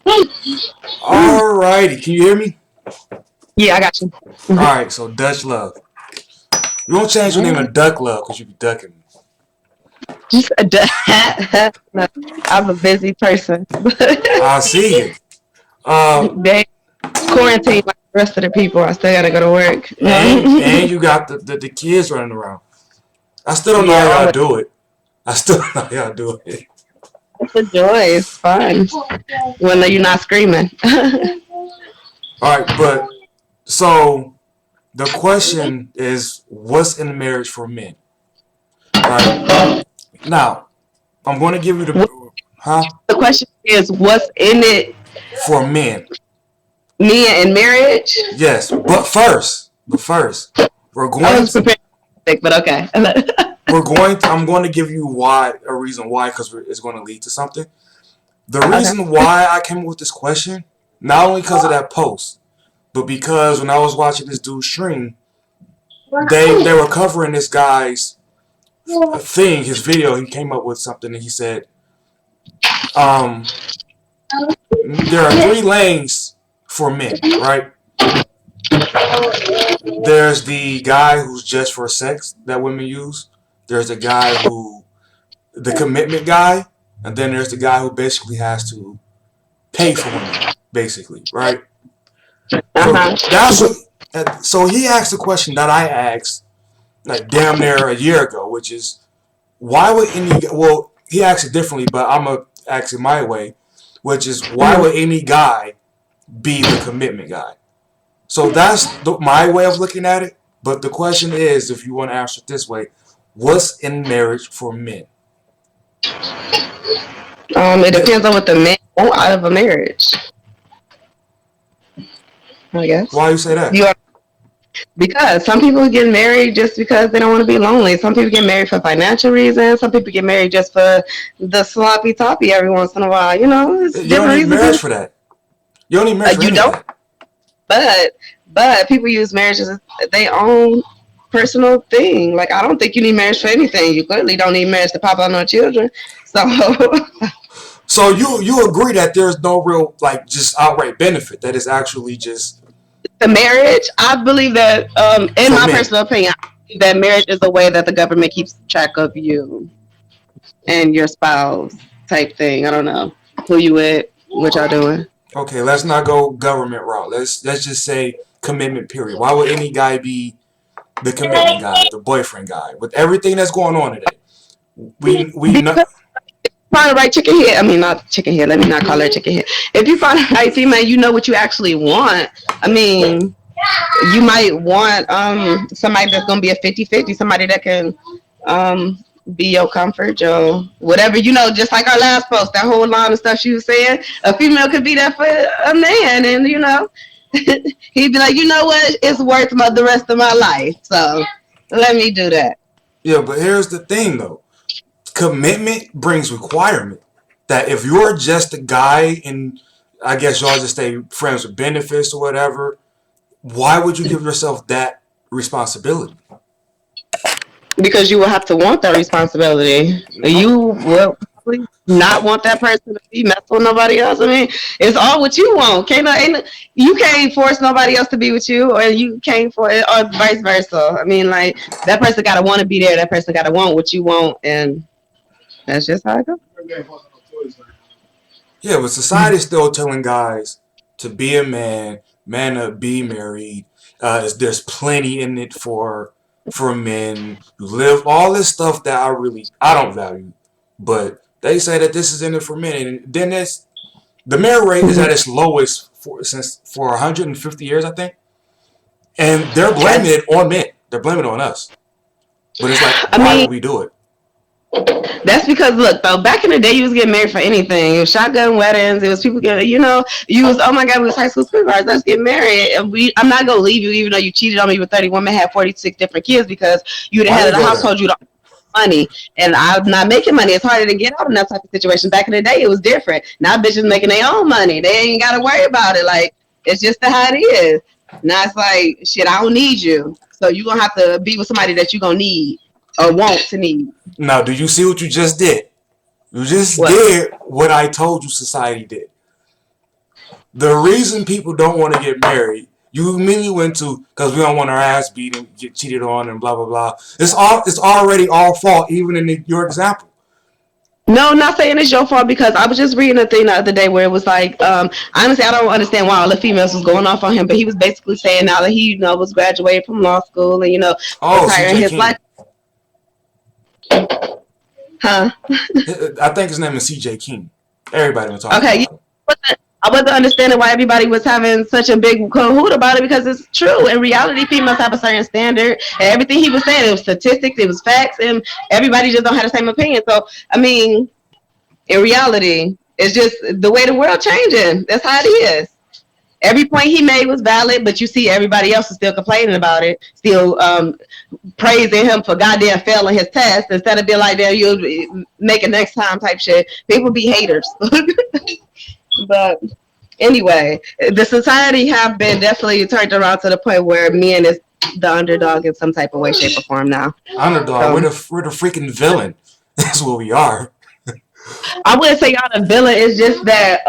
Alrighty, can you hear me? Yeah, I got you. Alright, so Dutch Love. You won't change your name to Duck Love because you be ducking me. No, I'm a busy person. I see it. Um, They quarantine like the rest of the people. I still gotta go to work. and you got the kids running around. I still don't know how Yeah, y'all do it. I still don't know how y'all do it. it's a joy. It's fun when you're not screaming. Alright, but so the question is, what's in marriage for men? Right now, I'm going to give you What- the huh the question is, what's in it? for men. Me and marriage. Yes, but first, we're I going was to prepared, but okay. I'm going to give you a reason why, because it's going to lead to something. The Okay. reason why I came up with this question, not only because of that post, but because when I was watching this dude stream, they were covering this guy's thing, his video. He came up with something and he said, um, there are three lanes for men, right? There's the guy who's just for sex that women use. There's the guy the commitment guy, and then there's the guy who basically has to pay for women, basically, right? So Uh-huh. that's what. So he asked the question that I asked like damn near a year ago, which is why would any? Well, he asked it differently, but I'm gonna ask it my way, which is why Mhm. would any guy be the commitment guy? So that's my way of looking at it. But the question is, if you want to answer it this way, what's in marriage for men? It depends on what the man want out of a marriage. I guess Why you say that? you are because some people get married just because they don't want to be lonely. Some people get married for financial reasons. Some people get married just for the sloppy toppy every once in a while. You know, it's You don't different need marriage reasons. for that. You don't need marriage for You any of don't, that. but people use marriage as their own personal thing. Like I don't think you need marriage for anything. You clearly don't need marriage to pop out no children. So So you agree that there's no real like just outright benefit that is actually just the marriage, I believe that, in for my men. personal opinion, I believe that marriage is a way that the government keeps track of you and your spouse type thing. I don't know who you with, what y'all doing. Okay, let's not go government route. Let's just say commitment period. Why would any guy be the commitment guy, the boyfriend guy, with everything that's going on today? We know. Because find the right chicken head. I mean, not chicken head. Let me not call her chicken head. If you find the right female, you know what you actually want. I mean, you might want somebody that's gonna be a 50-50, somebody that can um be your comfort, your whatever, just like our last post, that whole line of stuff she was saying. A female could be that for a man, and he'd be like, you know what, it's worth the rest of my life. So let me do that. Yeah, but here's the thing though. Commitment brings requirement. That if you're just a guy and I guess y'all just stay friends with benefits or whatever, why would you give yourself that responsibility? Because you will have to want that responsibility. No. You will probably not want that person to be messing with nobody else. I mean, it's all what you want. You can't force nobody else to be with you, or you can't for it, or vice versa. I mean, like that person gotta want to be there. That person gotta want what you want, and that's just how it goes. Yeah, but society's still telling guys to be a man, man to be married. There's plenty in it for men. You live all this stuff that I don't value, but they say that this is in it for men, and then the marriage rate is at its lowest for 150 years, I think, and they're blaming it on men. They're blaming it on us, but it's like, I why mean, would we do it? that's because look though, back in the day, you was getting married for anything. It was shotgun weddings. It was people getting, you was, oh my god, we was high school sweethearts. Let's get married. And I'm not gonna leave you, even though you cheated on me with 30 women, had 46 different kids because you the Why head we of the go there? household. You don't have money, and I'm not making money. It's harder to get out in that type of situation. Back in the day, it was different. Now bitches making their own money. They ain't gotta worry about it. Like it's just how it is. Now it's like shit. I don't need you, so you gonna have to be with somebody that you gonna need or want to need. Now, do you see what you just did? You just What? did what I told you society did. The reason people don't want to get married, you immediately went to because we don't want our ass beat and get cheated on and blah blah blah. It's already all fault, even in your example. No, not saying it's your fault because I was just reading a thing the other day where it was like, honestly, I don't understand why all the females was going off on him, but he was basically saying now that he, was graduating from law school and, Oh, retiring CJ his King. life. Huh? I think his name is CJ King. Everybody was talking Okay, about it. I wasn't understanding why everybody was having such a big cahoot about it because it's true. In reality, females have a certain standard. And everything he was saying, it was statistics, it was facts, and everybody just don't have the same opinion. So, I mean, in reality, it's just the way the world changing. That's how it is. Every point he made was valid, but you see everybody else is still complaining about it, still praising him for goddamn failing his test instead of being like, "There, you'll make it next time" type shit. People be haters. But anyway, the society have been definitely turned around to the point where men is the underdog in some type of way, shape, or form now. Underdog. We're the freaking villain. That's what we are. I wouldn't say y'all the villain. It's just that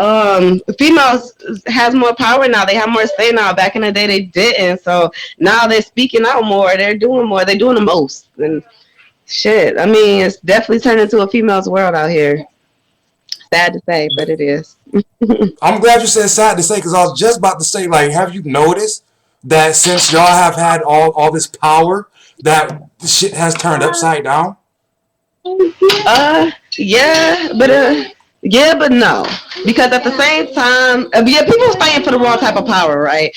females has more power now. They have more say now. Back in the day, they didn't. So now they're speaking out more. They're doing more. They're doing the most. And shit, I mean, it's definitely turned into a female's world out here. Sad to say, but it is. I'm glad you said sad to say because I was just about to say, like, have you noticed that since y'all have had all this power, that the shit has turned upside down? Yeah, but no, because at the same time, people was fighting for the wrong type of power, right?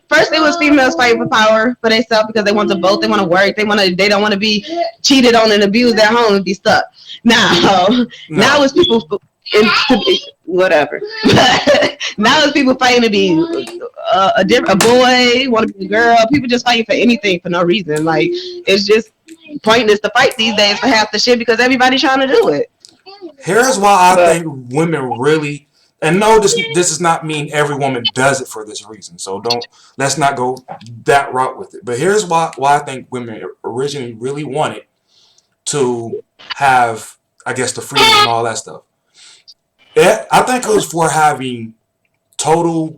First it was females fighting for power for themselves because they want to vote, they want to work, they don't want to be cheated on and abused at home and be stuck. Now it's people whatever. Now it's people fighting to be a boy, want to be a girl. People just fighting for anything for no reason. Like it's just pointless to fight these days for half the shit because everybody's trying to do it. Here's why I think women really, and no, this does not mean every woman does it for this reason. So let's not go that route with it. But here's why I think women originally really wanted to have, I guess, the freedom and all that stuff. I think it was for having total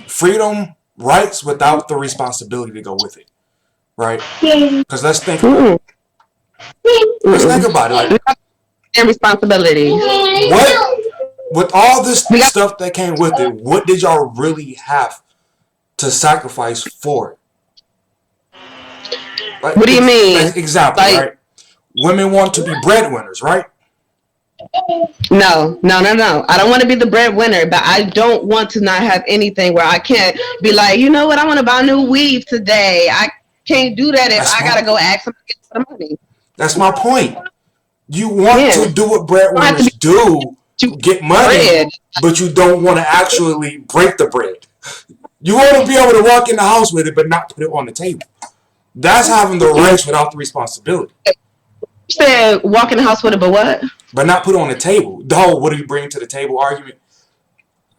freedom, rights without the responsibility to go with it, right? Because let's think about it. Like, and responsibility. What with all this stuff that came with it? What did y'all really have to sacrifice for it? Like, what do you mean? Like, example, right? Women want to be breadwinners, right? No. I don't want to be the breadwinner, but I don't want to not have anything where I can't be like, you know what, I want to buy a new weave today. I can't do that if I gotta go ask somebody for the money. That's my point. You want to do what breadwinners do to get money, but you don't want to actually break the bread. You want to be able to walk in the house with it, but not put it on the table. That's having the rights without the responsibility. You said walk in the house with it, but what? But not put it on the table. The whole "what do you bring to the table" argument.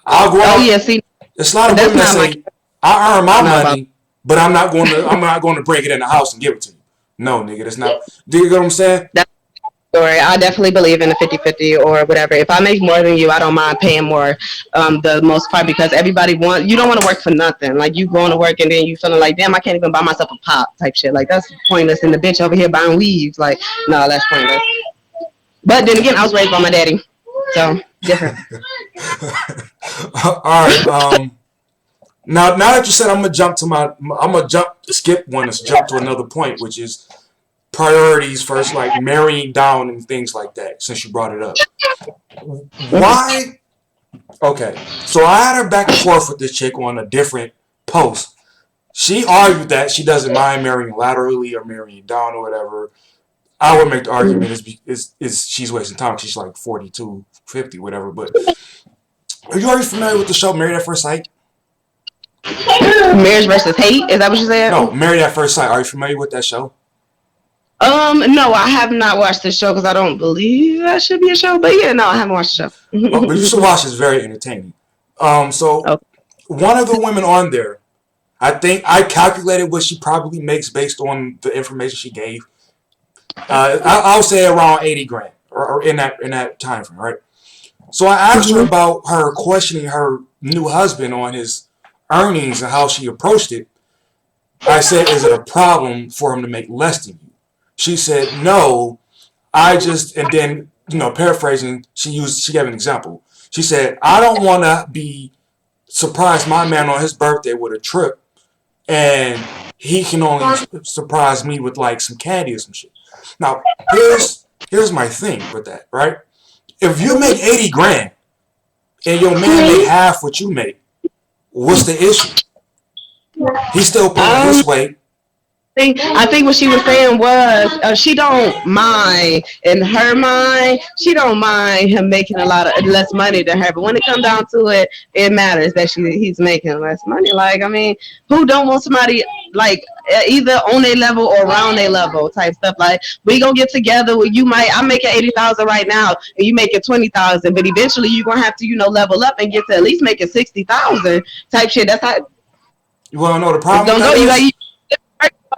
I'll go. Oh yeah, see, it's a lot of women that say, "I earn my money, but I'm not going to break it in the house and give it to you." No, nigga, that's not. Do you get what I'm saying? That's story. I definitely believe in a 50-50 or whatever. If I make more than you, I don't mind paying more. The most part because everybody you don't want to work for nothing. Like you going to work and then you feeling like, damn, I can't even buy myself a pop type shit. Like that's pointless. And the bitch over here buying weaves, like, no, that's pointless. But then again, I was raised by my daddy, so different. All right. Now that you said, I'm gonna skip one and jump to another point, which is priorities first, like marrying down and things like that. Since you brought it up, why? Okay, so I had her back and forth with this chick on a different post. She argued that she doesn't mind marrying laterally or marrying down or whatever. I would make the argument is she's wasting time. She's like 42, 50, whatever. But are you already familiar with the show Married at First Sight? Marriage versus Hate? Is that what you said? No, Married at First Sight. Are you familiar with that show? No, I have not watched the show because I don't believe that should be a show. But yeah, no, I haven't watched the show. But you should watch it. It's very entertaining. One of the women on there, I think I calculated what she probably makes based on the information she gave. I'll say around 80 grand or in that time frame, right? So I asked her Mhm. about her questioning her new husband on his earnings and how she approached it. I said, is it a problem for him to make less than you? She said, no, and then, paraphrasing, she gave an example. She said, I don't want to be surprise my man on his birthday with a trip and he can only surprise me with like some candy or some shit. Now, here's my thing with that, right? If you make 80 grand and your man make half what you make, what's the issue? He's still pulling Um, his weight. I think what she was saying was she don't mind in her mind. She don't mind him making a lot of less money than her. But when it comes down to it, it matters that he's making less money. Like I mean, who don't want somebody like either on their level or around their level type stuff? Like we gonna get together. I'm making 80,000 right now, and you making 20,000. But eventually you're gonna have to level up and get to at least making 60,000 type shit. That's how You want to know the it's problem with gonna that go. You got is?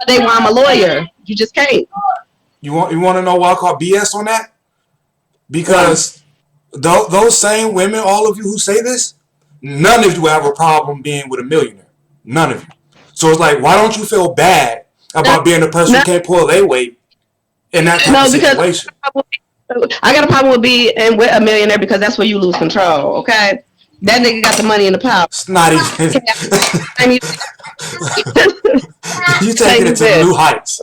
day why I'm a lawyer. You just can't. You want to know why I call BS on that? Why? Because those same women, all of you who say this, none of you have a problem being with a millionaire. None of you. So it's like, why don't you feel bad No, about being a person no, who can't pull their weight in that type of no, because situation? I got a problem with being with a millionaire because that's where you lose control. Okay, that nigga got the money and the power. It's not even. Can't You taking it even to this. new heights.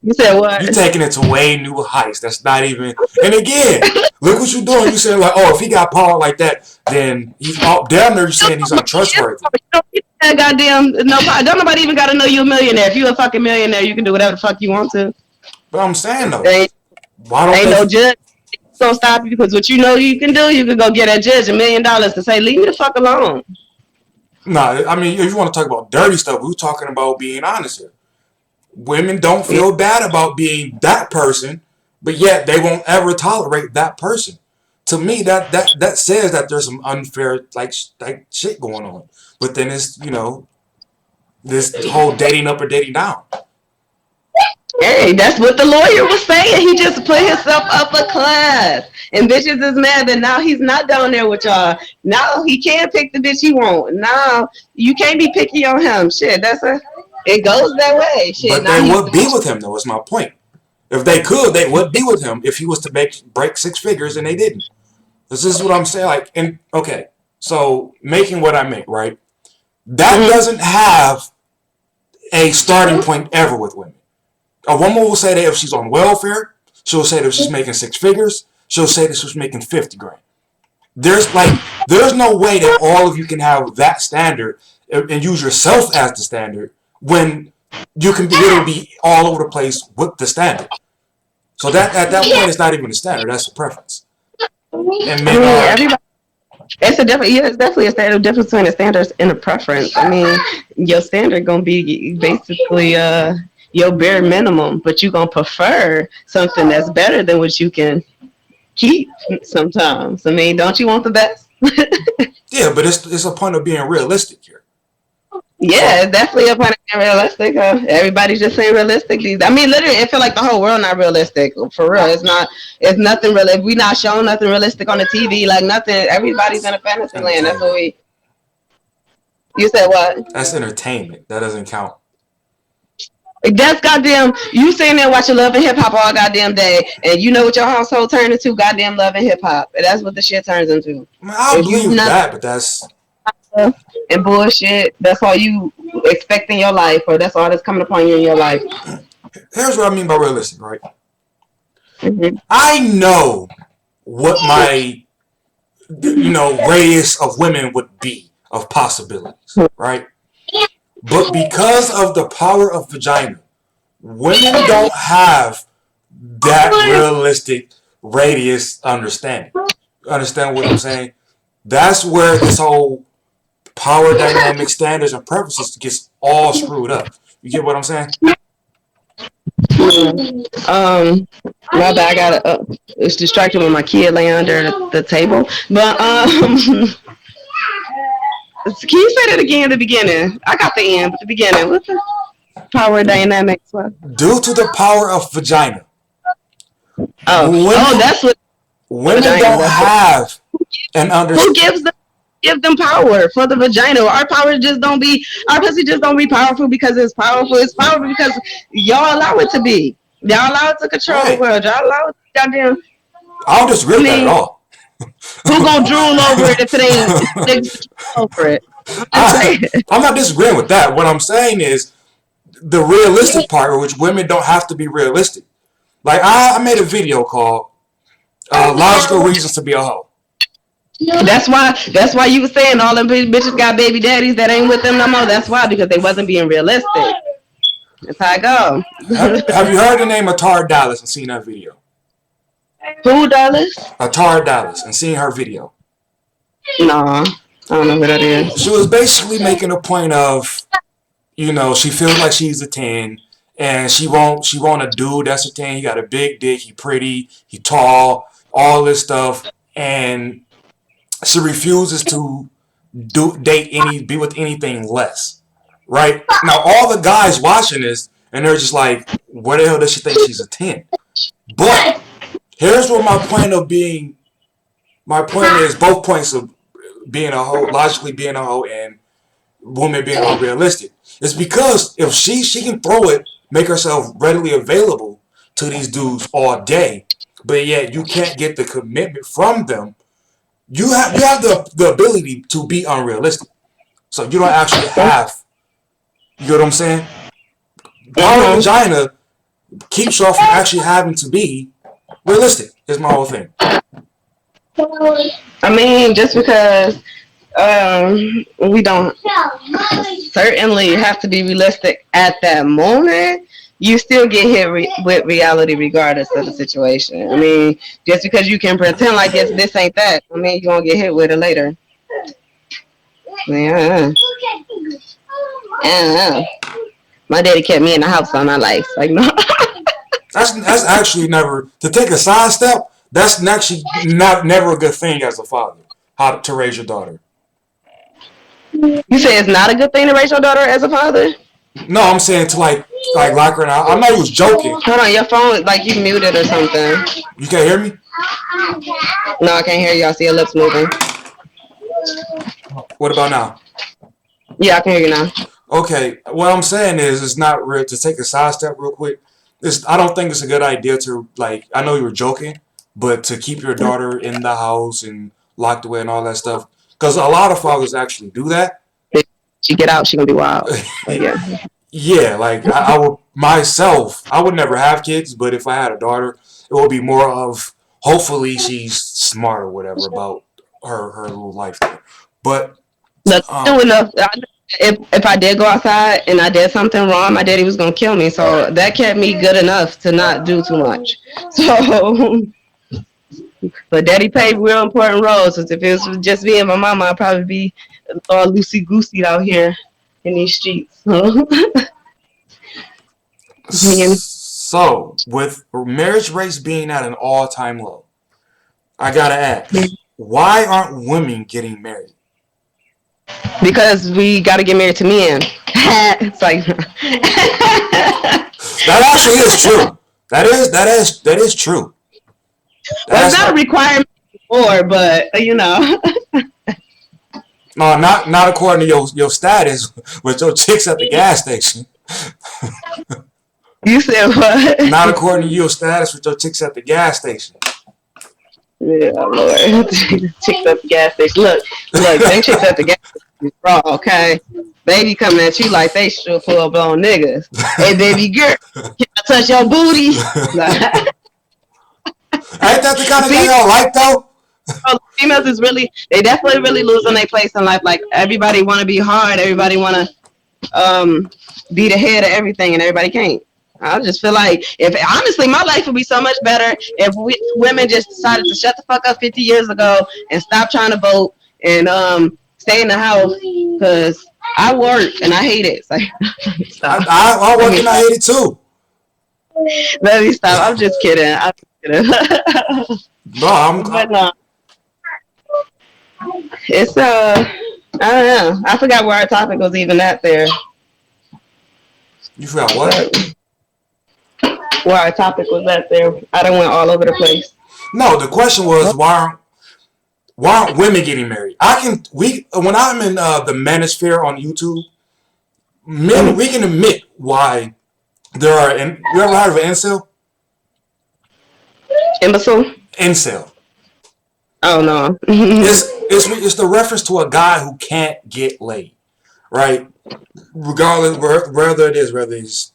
You said what? You taking it to way new heights. That's not even. And again, look what you're doing. You saying like, oh, if he got power like that, then he's damn near saying he's untrustworthy. That goddamn no. Don't nobody even got to know you a millionaire. If you a fucking millionaire, you can do whatever the fuck you want to. But I'm saying though, There why don't ain't they? no judge gonna stop you because what you know you can do, you can go get that judge $1 million to say, leave me the fuck alone. No, I mean, if you want to talk about dirty stuff, we're talking about being honest here. Women don't Yeah. feel bad about being that person, but yet they won't ever tolerate that person. To me, that says that there's some unfair like shit going on. But then it's this whole dating up or dating down. Hey, that's what the lawyer was saying. He just put himself up a class. And bitches is mad that now he's not down there with y'all. Now he can't pick the bitch he want. Now you can't be picky on him. Shit, it goes that way. Shit, But now they he's would be with him though, is my point. If they could, they would be with him if he was to break six figures and they didn't. This is what I'm saying. Like, and okay, so making what I make, right? That doesn't have a starting point ever with women. A woman will say that if she's on welfare, she'll say that if she's making six figures, she'll say that she's making 50 grand. There's no way that all of you can have that standard and use yourself as the standard when you can literally be all over the place with the standard. So that at that point it's not even a standard, that's a preference. And I men mean, are everybody. It's definitely a standard difference between a standard and a preference. I mean, your standard gonna be basically your bare minimum, but you gonna prefer something that's better than what you can keep sometimes. I mean, don't you want the best? yeah, but it's a point of being realistic here. Yeah, So it's definitely a point of being realistic. Everybody's just saying realistic. I mean, literally, it feel like the whole world not realistic. For real, it's not. It's nothing real. If we not showing nothing realistic on the TV, like nothing. Everybody's in a it's fantasy land. That's what entertainment. we. You said what? That's entertainment. That doesn't count. That's goddamn. You sitting there watching Love and Hip Hop all goddamn day, and you know what your household turned into? Goddamn Love and Hip Hop. And that's what the shit turns into. I mean, I'll If you believe not that, but that's and bullshit, that's all you expect in your life, or that's all that's coming upon you in your life. here's what I mean by realistic, right? Mm-hmm. I know what my radius of women would be of possibilities, right? But because of the power of vagina, women don't have that realistic radius understanding. You understand what I'm saying? That's where this whole power dynamic standards and preferences gets all screwed up. You get what I'm saying? My bad. I got it's distracted with my kid laying under the table. But can you say that again at the beginning? I got the end, but the beginning. What's the power dynamics? What? Due to the power of vagina, Oh, women that's what. Women vagina. don't That's have an who understanding. give them power for the vagina. Our power just don't be our pussy just don't be powerful because it's powerful. It's powerful because y'all allow it to be. Y'all allow it to control the Right. world. Y'all allow it to goddamn. I don't disagree I with that at mean, all. who gonna drool over it if it ain't niggas to drool over it? I'm just saying. I'm not disagreeing with that. What I'm saying is the realistic part, which women don't have to be realistic. Like I made a video called "Logical Reasons to Be a Hoe." That's why you were saying all them bitches got baby daddies that ain't with them no more. That's why, because they wasn't being realistic. That's how I go. Have you heard the name Atara Dallas and seen that video? Who, Dallas? Atara Dallas and seen her video. No, I don't know who that is. She was basically making a point of, she feels like she's a 10 and she want a dude that's a 10. He got a big dick, he pretty, he tall, all this stuff, and she refuses to be with anything less. Right? Now all the guys watching this and they're just like, where the hell does she think she's a 10? But here's where my point is both points of being a hoe, logically being a hoe, and woman being unrealistic. It's because if she can throw it, make herself readily available to these dudes all day, but yet you can't get the commitment from them. You have the ability to be unrealistic. So you don't actually have, you know what I'm saying? Power of vagina keeps you from actually having to be realistic, is my whole thing. I mean, just because we don't certainly have to be realistic at that moment, you still get hit with reality regardless of the situation. I mean, just because you can pretend like this ain't that, I mean, you're going to get hit with it later. Yeah. My daddy kept me in the house all my life. Like, no. That's actually never, to take a side step, that's actually never a good thing as a father, how to raise your daughter. You say it's not a good thing to raise your daughter as a father? No, I'm saying to like lock her out. I know you was joking. Hold on, your phone, like you muted or something. You can't hear me? No, I can't hear you. I see your lips moving. What about now? Yeah, I can hear you now. Okay, what I'm saying is it's not real. To take a side step real quick, I don't think it's a good idea to, like, I know you were joking, but to keep your daughter in the house and locked away and all that stuff, because a lot of fathers actually do that. If she get out, she gonna be wild. Yeah. Yeah, like I would myself, I would never have kids, but if I had a daughter, it would be more of, hopefully she's smart or whatever about her little life there. But look, enough. If I did go outside and I did something wrong, my daddy was gonna kill me. So that kept me good enough to not do too much. So, but daddy played real important roles. If it was just me and my mama, I'd probably be all loosey goosey out here in these streets. So, with marriage rates being at an all-time low, I gotta ask, why aren't women getting married? Because we gotta get married to men. It's like that actually is true. That is true. That's not a requirement before, but No, not according to your status with your chicks at the gas station. You said what? Not according to your status with your chicks at the gas station. Yeah, Lord. Chicks at the gas station. Look, them chicks at the gas station is raw, okay? Baby coming at you like they should full blown niggas. Hey, baby girl, can I touch your booty? Ain't that the kind of thing y'all like, though? Females they definitely really losing their place in life. Like, everybody want to be hard. Everybody want to be the head of everything, and everybody can't. I just feel like, honestly, my life would be so much better if women just decided to shut the fuck up 50 years ago and stop trying to vote and stay in the house, because I work and I hate it. Like, I work and I hate it too. Let me stop. I'm just kidding. No, it's I don't know. I forgot where our topic was even at there. You forgot what? Where our topic was at there. I done went all over the place. No, the question was why aren't women getting married? When I'm in the manosphere on YouTube, men we can admit why there are. You ever heard of an incel? Imbecile? Incel. Oh no. It's the reference to a guy who can't get laid, right? Regardless, whether he's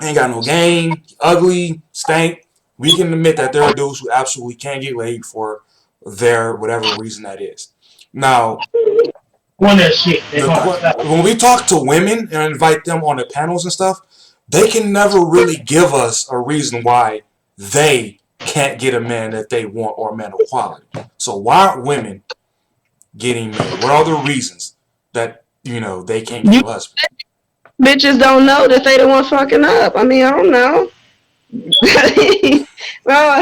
ain't got no game, ugly, stank. We can admit that there are dudes who absolutely can't get laid for their whatever reason that is. Now, On that shit. when we talk to women and invite them on the panels and stuff, they can never really give us a reason why they can't get a man that they want or a man of quality. So why aren't women getting married? What are the reasons that they can't get a husband? Bitches don't know that they the one fucking up. I mean, I don't know. Well,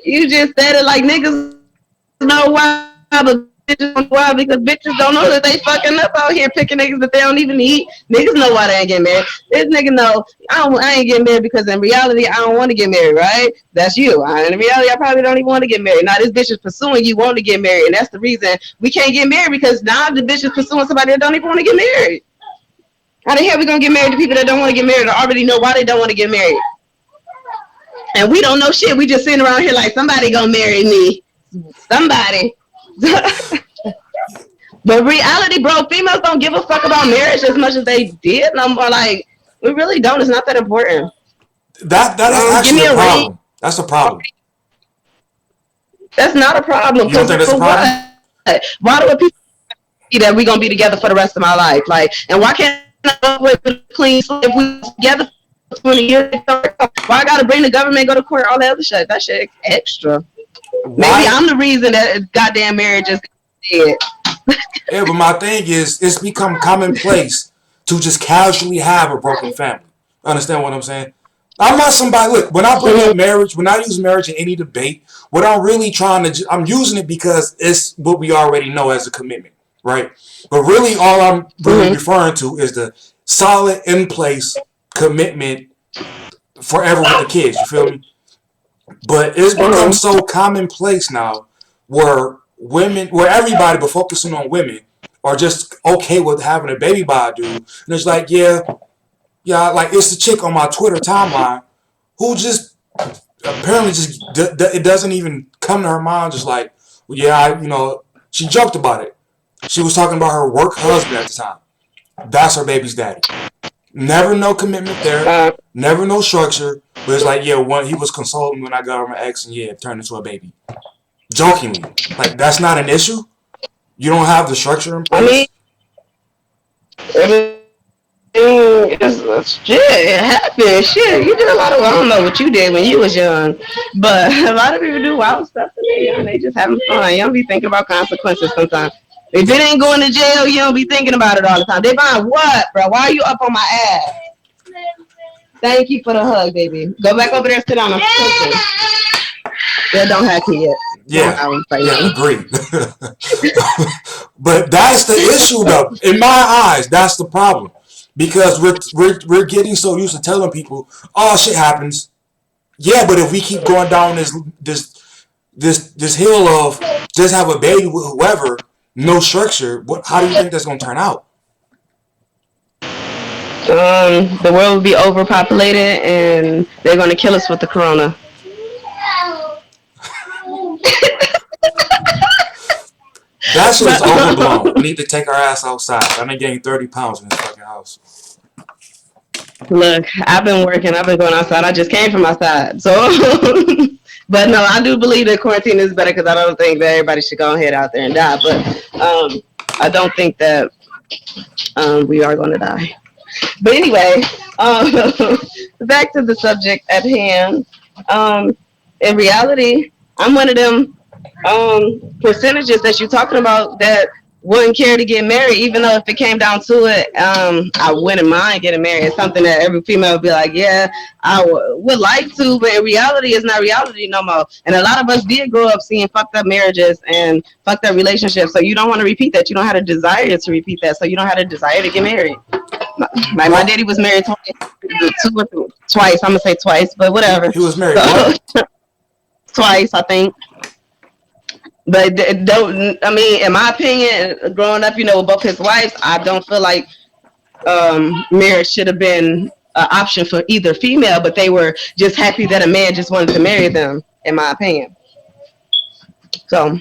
you just said it like niggas know why, but bitches don't know why, because bitches don't know that they fucking up out here picking niggas that they don't even eat. Niggas know why they ain't getting married. This nigga know I ain't getting married because in reality I don't want to get married, right? That's you. In reality I probably don't even want to get married. Now this bitch is pursuing you want to get married, and that's the reason we can't get married, because now the bitch is pursuing somebody that don't even want to get married. How the hell we gonna get married to people that don't want to get married or already know why they don't want to get married? And we don't know shit. We just sitting around here like somebody gonna marry me. Somebody. But reality, bro, females don't give a fuck about marriage as much as they did no more. Like, we really don't. It's not that important. That is actually a problem. Ring. That's a problem. That's not a problem. You don't think that's a problem? Why do people see that we gonna be together for the rest of my life? Like, and why can't I with a clean slate if we together for 20 years? Why I gotta bring the government, go to court, all that other shit? That shit extra. Why? Maybe I'm the reason that goddamn marriage is dead. Yeah, but my thing is, it's become commonplace to just casually have a broken family. Understand what I'm saying? I'm not somebody. Look, when I bring up marriage, when I use marriage in any debate, what I'm really I'm using it because it's what we already know as a commitment, right? But really, all I'm really referring to is the solid, in place commitment forever with the kids. You feel me? But it's become so commonplace now, where everybody, but focusing on women, are just okay with having a baby by a dude. And it's like, yeah, like it's the chick on my Twitter timeline who just apparently just it doesn't even come to her mind. Just like, well, yeah, she joked about it. She was talking about her work husband at the time. That's her baby's daddy. Never no commitment there. Never no structure. But it's like, yeah, he was consoling me when I got over my ex, and it turned into a baby. Jokingly, like that's not an issue. You don't have the structure in place. I mean, shit, it happened. Shit, you did a lot of. I don't know what you did when you was young, but a lot of people do wild stuff to me, and they just having fun. You don't be thinking about consequences sometimes. If it ain't going to jail, you don't be thinking about it all the time. They buying what, bro? Why are you up on my ass? Thank you for the hug, baby. Go back over there, sit down. I'm cooking. Yeah, don't have kids. Yeah, agree. But that's the issue, though. In my eyes, that's the problem, because we're getting so used to telling people, "Oh, shit happens." Yeah, but if we keep going down this hill of just have a baby with whoever, no structure, how do you think that's gonna turn out? The world will be overpopulated, and they're gonna kill us with the corona. That shit is overblown. We need to take our ass outside. I'm not getting 30 pounds in this fucking house. Look, I've been working. I've been going outside. I just came from outside. So, but no, I do believe that quarantine is better, because I don't think that everybody should go ahead out there and die. But I don't think that we are going to die. But anyway, back to the subject at hand. In reality, I'm one of them percentages that you're talking about that wouldn't care to get married, even though if it came down to it, I wouldn't mind getting married. It's something that every female would be like, yeah, I would like to, but in reality, it's not reality no more. And a lot of us did grow up seeing fucked up marriages and fucked up relationships, so you don't want to repeat that. You don't have a desire to repeat that, so you don't have a desire to get married. My daddy was married twice. I'm gonna say twice, but whatever. He was married. twice, I think. But don't. I mean, in my opinion, growing up, with both his wives, I don't feel like marriage should have been an option for either female. But they were just happy that a man just wanted to marry them, in my opinion. So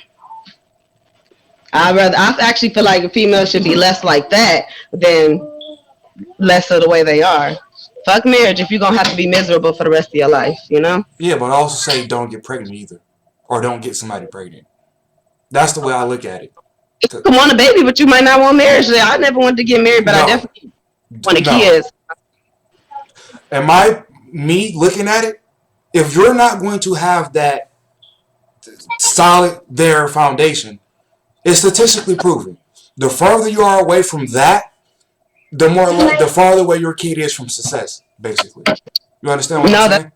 I actually feel like a female should be less like that than less of the way they are. Fuck marriage if you're gonna have to be miserable for the rest of your life, Yeah, but also say don't get pregnant either, or don't get somebody pregnant. That's the way I look at it. You can want a baby, but you might not want marriage. I never wanted to get married, but I No, definitely wanted no. kids. And me looking at it, if you're not going to have that solid there foundation, it's statistically proven. The further you are away from that, the farther away your kid is from success. Basically, you understand what No, I'm that's saying?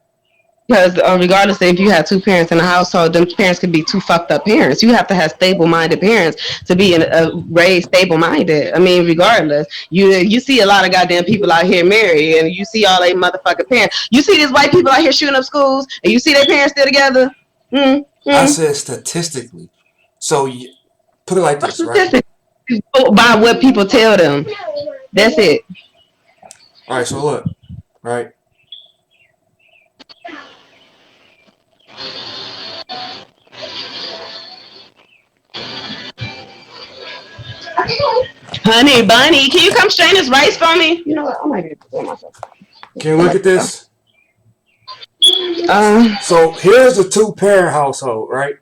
because regardless if you have two parents in the household, them parents could be two fucked up parents. You have to have stable-minded parents to be raised stable-minded. I mean, regardless, you see a lot of goddamn people out here married, and you see all they motherfucking parents. You see these white people out here shooting up schools, and you see their parents still together. I said statistically. So put it like this, right? By what people tell them. That's it. All right. So look, right. Honey bunny, can you come strain this rice for me? You know what? I might be able to do it myself. Can you look at this? Um. So here's the two-parent household, right?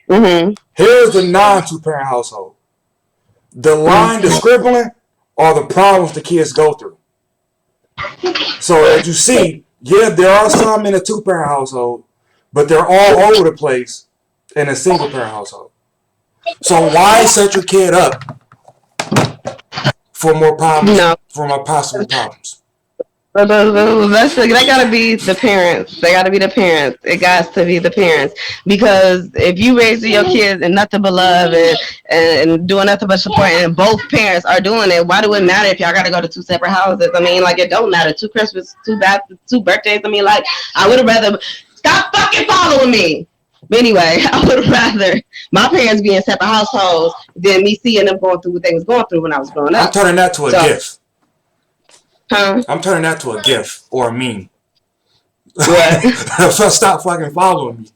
Mhm. Here's the non-two-parent household. The line, the scribbling, are the problems the kids go through. So as you see, yeah, there are some in a two-parent household, but they're all over the place in a single-parent household. So why set your kid up for more problems, No. for more possible problems? They gotta be the parents. They gotta be the parents. It got to be the parents, because if you raise your kids and nothing but love and doing nothing but support, and both parents are doing it, why do it matter if y'all gotta go to two separate houses? I mean, like, it don't matter. Two Christmas, two birthdays. I mean, like, I would have rather stop fucking following me. But anyway, I would rather my parents be in separate households than me seeing them going through what they was going through when I was growing I'm up. turning that to a gift. Huh? I'm turning that to a gift or a meme. What? So stop fucking following me.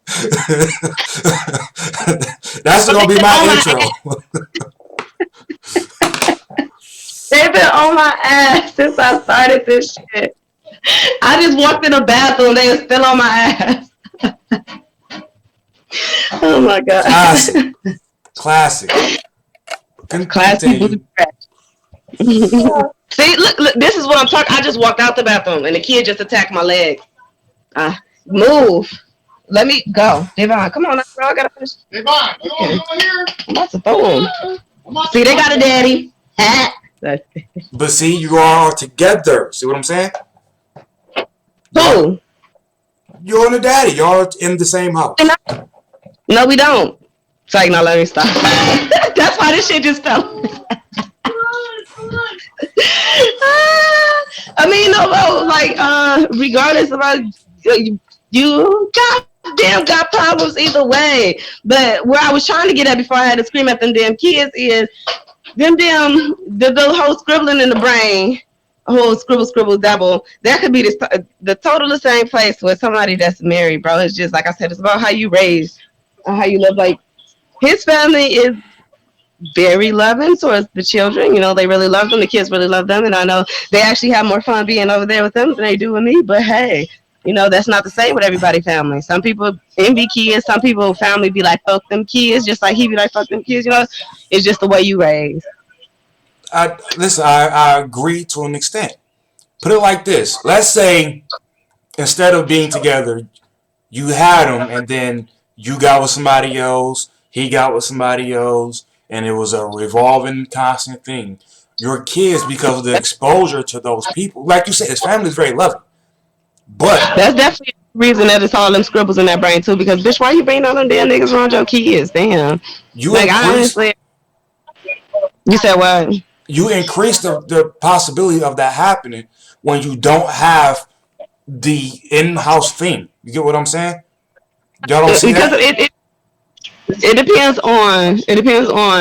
That's gonna be my intro. They've been on my ass since I started this shit. I just walked in the bathroom, they were still on my ass. Oh my god. Classic. Class people. See, look, this is what I'm talking. I just walked out the bathroom and the kid just attacked my leg. Move. Let me go. Devon, come on, bro. I gotta finish. Devon, you over here? I'm about to throw him. See, they got a daddy. But see, you are all together. See what I'm saying? Who? You're and the daddy. Y'all in the same house. No, we don't. So now let me stop. That's why this shit just fell. I mean, no, like, regardless of you goddamn got problems either way. But where I was trying to get at before I had to scream at them damn kids is the whole scribbling in the brain, whole scribble dabble. That could be the total same place with somebody that's married, bro. It's just like I said, it's about how you raise, how you live. Like, his family is very loving towards the children. You know, they really love them. The kids really love them. And I know they actually have more fun being over there with them than they do with me. But hey, you know, that's not the same with everybody's family. Some people envy kids. Some people family be like, fuck them kids. Just like he be like, fuck them kids. You know, it's just the way you raise. I agree to an extent. Put it like this. Let's say instead of being together, you had them and then you got with somebody else, he got with somebody else, and it was a revolving, constant thing. Your kids, because of the exposure to those people, like you said, his family is very loving. But that's definitely the reason that it's all them scribbles in that brain too. Because bitch, why you bringing all them damn niggas around your kids? Damn. You like, honestly, you said what? You increase the possibility of that happening when you don't have the in-house thing. You get what I'm saying? Y'all don't see Because that? it depends on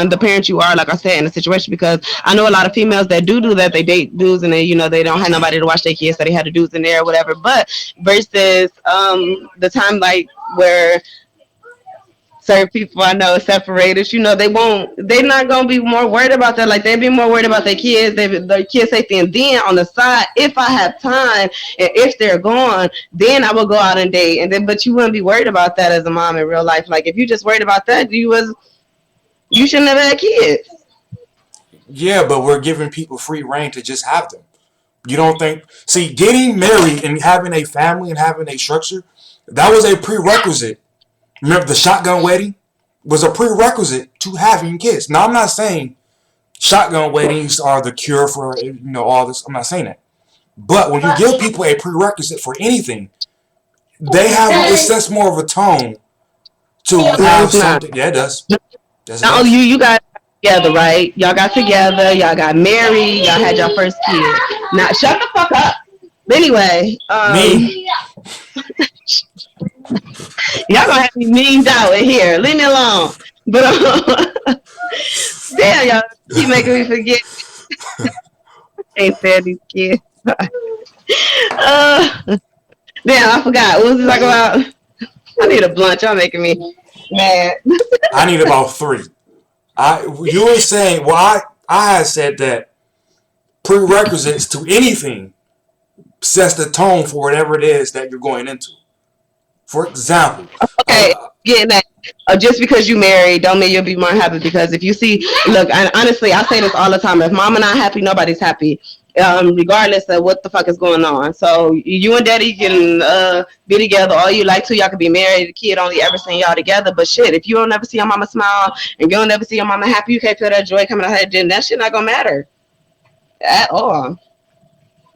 the parent you are, like I said, in the situation. Because I know a lot of females that do that. They date dudes and they don't have nobody to watch their kids, so they had the dudes in there or whatever. But versus the time like where certain people I know are separated, they're not gonna be more worried about that. Like they be more worried about their kids safety. And then on the side, if I have time and if they're gone, then I will go out and date. And then, but you wouldn't be worried about that as a mom in real life. Like if you just worried about that, you shouldn't have had kids. Yeah, but we're giving people free reign to just have them. You don't think? See, getting married and having a family and having a structure, that was a prerequisite. Remember, the shotgun wedding was a prerequisite to having kids. Now, I'm not saying shotgun weddings are the cure for all this. I'm not saying that. But when you give people a prerequisite for anything, it sets more of a tone to No, have it's not. something. Yeah, it does. Yes, it Not only does. you got together, right? Y'all got together, y'all got married, y'all had your first kid. Now shut the fuck up. Anyway, Me, y'all gonna have me memed out in here. Leave me alone. But damn, y'all keep making me forget. Ain't fair, these kids. uh, damn, I forgot. What was it talking about? I need a blunt. Y'all making me mad. I need about three. You were saying, well, I had said that prerequisites to anything sets the tone for whatever it is that you're going into. For example, Okay, getting that. Just because you married don't mean you'll be more happy. Because if you see, look, and honestly, I say this all the time. If mama not happy, nobody's happy. Regardless of what the fuck is going on. So you and daddy can be together all you like to. Y'all can be married. The kid only ever seeing y'all together. But shit, if you don't ever see your mama smile and you don't ever see your mama happy, you can't feel that joy coming out of her. Then that shit not gonna matter at all.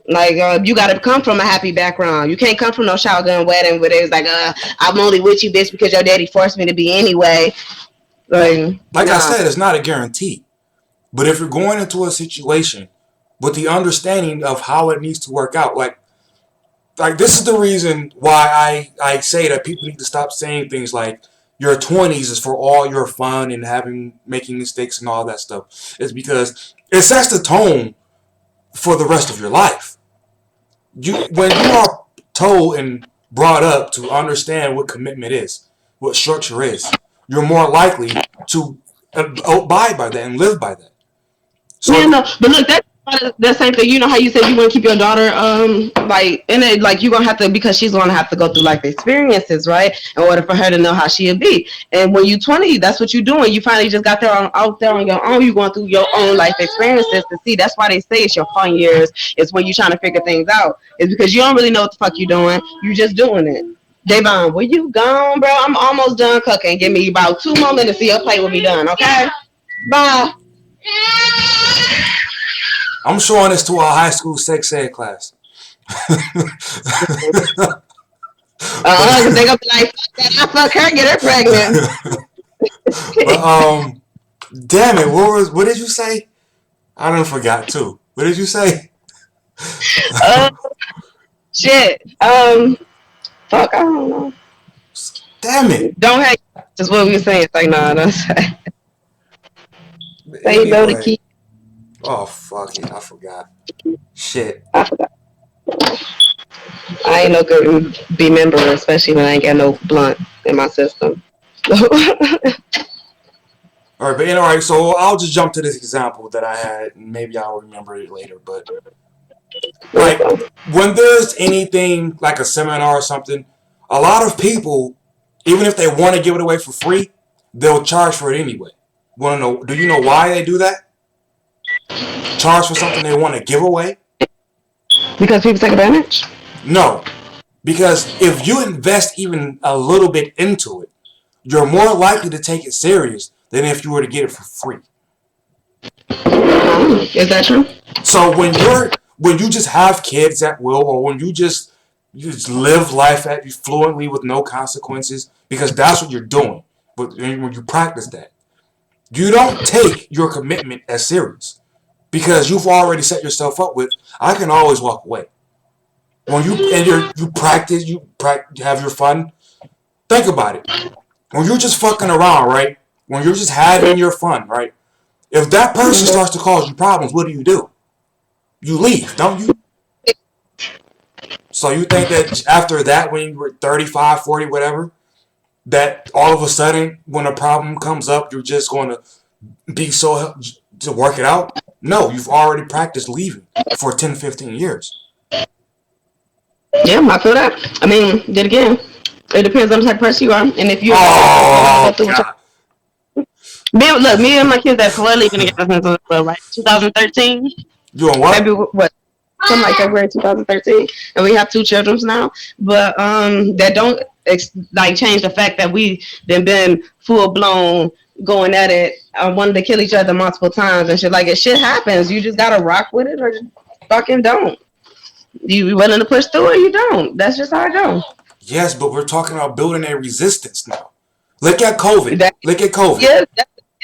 Like you got to come from a happy background. You can't come from no shotgun wedding where it's like, I'm only with you, bitch, because your daddy forced me to be anyway. like I Nah. said, it's not a guarantee. But if you're going into a situation with the understanding of how it needs to work out, like this is the reason why I say that people need to stop saying things like your 20s is for all your fun and making mistakes and all that stuff. It's because it sets the tone for the rest of your life. When you are told and brought up to understand what commitment is, what structure is, you're more likely to abide by that and live by that. Yeah, So, no, but look, that's the same thing. You know how you said you want to keep your daughter, like in it, like you're gonna have to, because she's gonna have to go through like the experiences, right, in order for her to know how she'll be. And when you're 20, that's what you're doing. You finally just got there out there on your own. You're going through your own life experiences to see. That's why they say it's your fun years. It's when you're trying to figure things out. It's because you don't really know what the fuck you're doing. You're just doing it. Davon, where you gone, bro? I'm almost done cooking. Give me about 2 more minutes so your plate will be done, okay? Bye. I'm showing this to our high school sex ed class. Because they gonna be like, fuck that, I fuck her, get her pregnant. but damn it, what did you say? I done forgot too. What did you say? uh, shit. Fuck, I don't know. Damn it. Don't hate. Just what we were saying. It's like, nah, don't say. Say no to Anyway, keep. oh fuck it, I forgot. Shit. I forgot. I ain't no good be member, especially when I ain't got no blunt in my system. All right, but all right. So I'll just jump to this example that I had, and maybe I'll remember it later. But like when there's anything like a seminar or something, a lot of people, even if they want to give it away for free, they'll charge for it anyway. Want to know? Do you know why they do that? Charge for something they want to give away? Because people take advantage. No, because if you invest even a little bit into it, you're more likely to take it serious than if you were to get it for free. Is that true? So when you just have kids at will, or when you just live life fluently with no consequences, because that's what you're doing. But when you practice that, you don't take your commitment as serious because you've already set yourself up with, I can always walk away. When you practice, you have your fun. Think about it. When you're just fucking around, right? When you're just having your fun, right? If that person starts to cause you problems, what do? You leave, don't you? So you think that after that, when you were 35, 40, whatever, that all of a sudden, when a problem comes up, you're just going to be so to work it out? No, you've already practiced leaving for 10, 15 years. Yeah, I feel that. I mean, then again, it depends on the type of person you are, and if you're Oh, God. me and my kids have been living together since like 2013, You on what? maybe what, something like February 2013, and we have 2 children now. But that don't like change the fact that we then been full blown going at it, wanted to kill each other multiple times and shit. Like, if shit happens, you just gotta rock with it or just fucking don't. You willing to push through or you don't. That's just how I go. Yes, but we're talking about building a resistance now. Look at COVID. That, Look at COVID. yeah,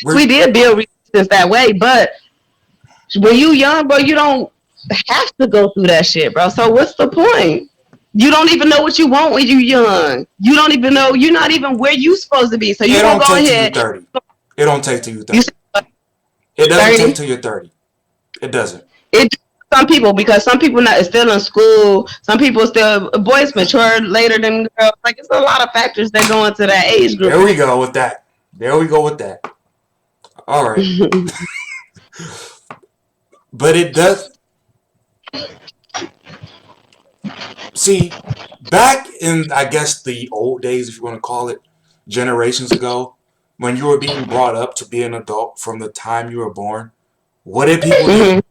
We're, we did build resistance that way, but when you young, bro, you don't have to go through that shit, bro. So what's the point? You don't even know what you want when you young. You don't even know. You're not even where you supposed to be. So you it gonna don't go take till ahead. you're 30. It don't take till you're 30. You said It doesn't 30. take till you're 30. It doesn't. It some people, because some people not still in school. Some people still, boys mature later than girls. Like, it's a lot of factors that go into that age group. There we go with that. There we go with that. All right. But it does. See, back in, I guess, the old days, if you want to call it, generations ago, when you were being brought up to be an adult from the time you were born, what did people do?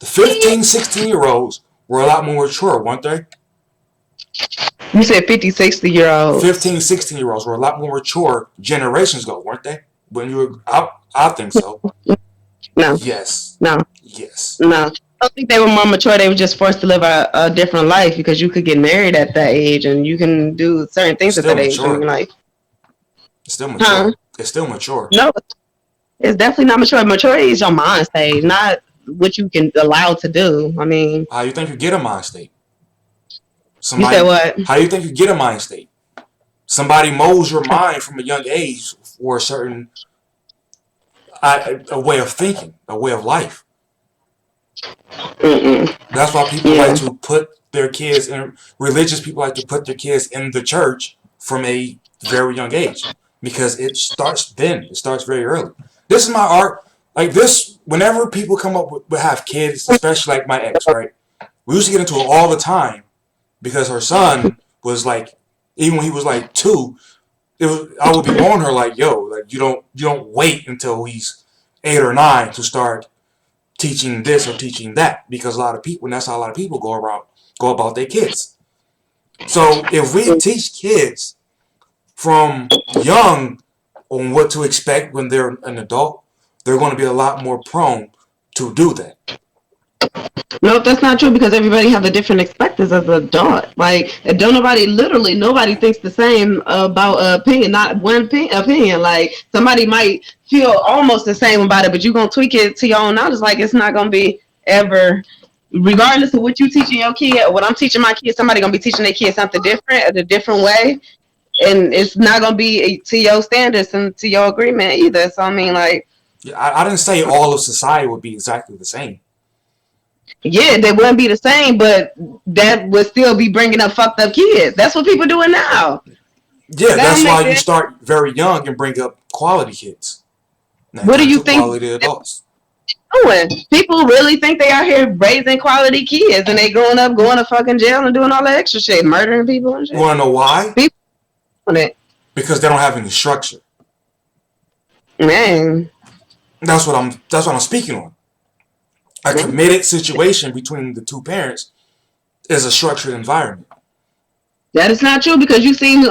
The 15, 16-year-olds were a lot more mature, weren't they? You said 50, 60-year-olds. 15, 16-year-olds were a lot more mature generations ago, weren't they? When you were, I think so. No. Yes. No. Yes. No. I don't think they were more mature. They were just forced to live a different life, because you could get married at that age and you can do certain things at that age. I mean, like, it's still mature. Huh? It's still mature. No, it's definitely not mature. Maturity is your mind stage, not what you can allow to do. I mean, How you think you get a mind state? you said what? How do you think you get a mind state? Somebody molds your mind from a young age for a certain a way of thinking, a way of life. That's why people like to put their kids in, religious people like to put their kids in the church from a very young age, because it starts then. It starts very early. This is my art. Like this, whenever people come up with have kids, especially like my ex, right? We used to get into it all the time because her son was like, even when he was like 2, I would be on her like, yo, like you don't wait until he's 8 or 9 to start teaching this or teaching that, because a lot of people, and that's how a lot of people go about their kids. So if we teach kids from young on what to expect when they're an adult, they're going to be a lot more prone to do that. No, that's not true, because everybody have a different expectations as an adult. Like, don't nobody thinks the same about opinion. Not one opinion. Like, somebody might feel almost the same about it, but you're gonna tweak it to your own knowledge. Like, it's not gonna be ever, regardless of what you teaching your kid or what I'm teaching my kids. Somebody gonna be teaching their kids something different, a different way, and it's not gonna be to your standards and to your agreement either. So I mean, like, Yeah, I didn't say all of society would be exactly the same. yeah, they wouldn't be the same, but that would still be bringing up fucked up kids. That's what people doing now. Yeah, that's why you start very young and bring up quality kids. What do you think? Quality adults. Doing? People really think they out here raising quality kids, and they growing up going to fucking jail and doing all that extra shit, murdering people and shit. You want to know why? People doing it. Because they don't have any structure. Man, That's what I'm speaking on. A committed situation between the two parents is a structured environment. that is not true, because you seen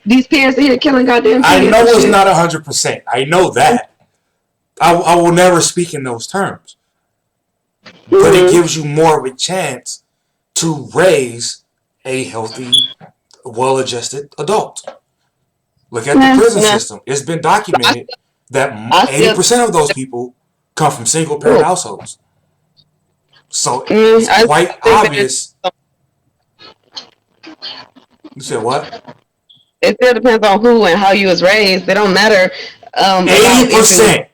these parents in here killing goddamn kids. I know it's not 100%. I know that. I will never speak in those terms. But it gives you more of a chance to raise a healthy, well-adjusted adult. Look at the prison system. It's been documented that 80% of those people come from single-parent households. So it's quite obvious. You said what? It still depends on who and how you was raised. It don't matter. About if it was. 80%.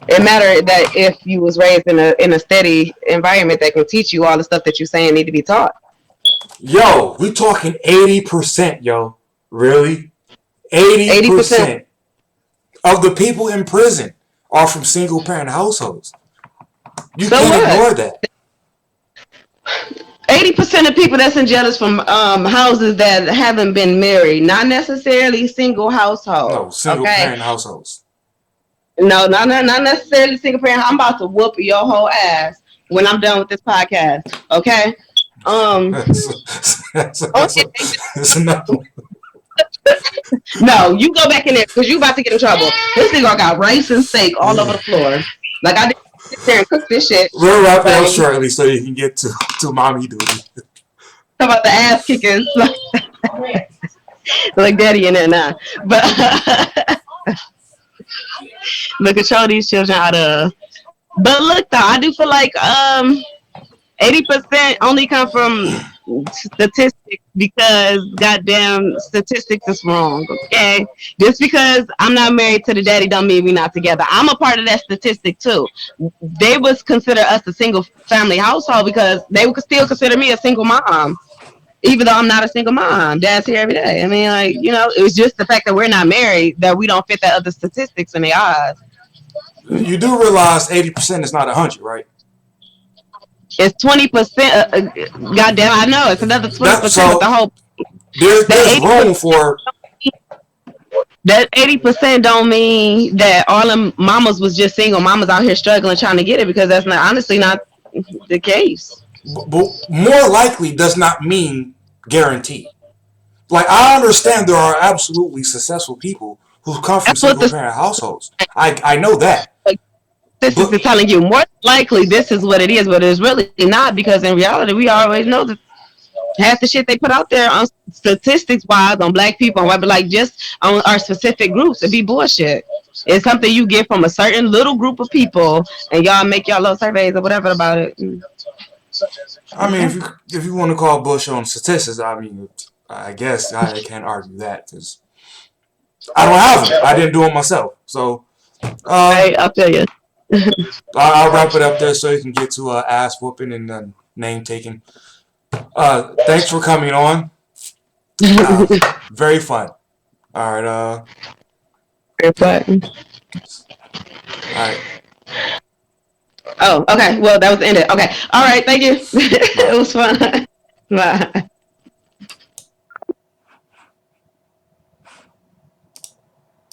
It matter that if you was raised in a steady environment that can teach you all the stuff that you saying need to be taught. Yo, we talking 80%, yo. Really? 80%. 80% of the people in prison are from single parent households. You So can't what? ignore that. 80% of people that's in jail is from houses that haven't been married, not necessarily single No, household. single Okay, parent households. no, not necessarily single parent. I'm about to whoop your whole ass when I'm done with this podcast. Okay. That's another one. No, you go back in there because you about to get in trouble. This nigga got rice and steak all over the floor. Like I didn't sit there and cook this shit. We'll wrap it up Like, shortly so you can get to mommy duty. talk about the ass kickers. Like daddy in there now. But look, control these children out of. But look though, I do feel like 80% only come from statistics because goddamn statistics is wrong. Okay, just because I'm not married to the daddy don't mean we not together. I'm a part of that statistic too. They would consider us a single family household because they would still consider me a single mom. Even though I'm not a single mom, dad's here every day. I mean, like, it was just the fact that we're not married that we don't fit that other statistics in their eyes. You do realize 80% is not 100, right? It's 20%. Goddamn, I know it's another 20%. So the whole there's room for that 80% don't mean that all them mamas was just single mamas out here struggling trying to get it because that's not honestly not the case. but more likely does not mean guaranteed. Like, I understand there are absolutely successful people who come from That's what single parent households. I know that. This is telling you more likely this is what it is, but it's really not because in reality we always know that half the shit they put out there on statistics wise on black people and like just on our specific groups, it'd be bullshit. It's something you get from a certain little group of people and y'all make y'all little surveys or whatever about it. I mean, if you want to call bullshit on statistics, I mean, I guess I can't argue that because I don't have them. I didn't do it myself. So Right, I'll tell you. I'll wrap it up there so you can get to ass whooping and name taking. Thanks for coming on. Very fun. All right. Button. All right. Oh, okay. Well, that was the end of it. Okay. All right. Thank you. It was fun. Bye.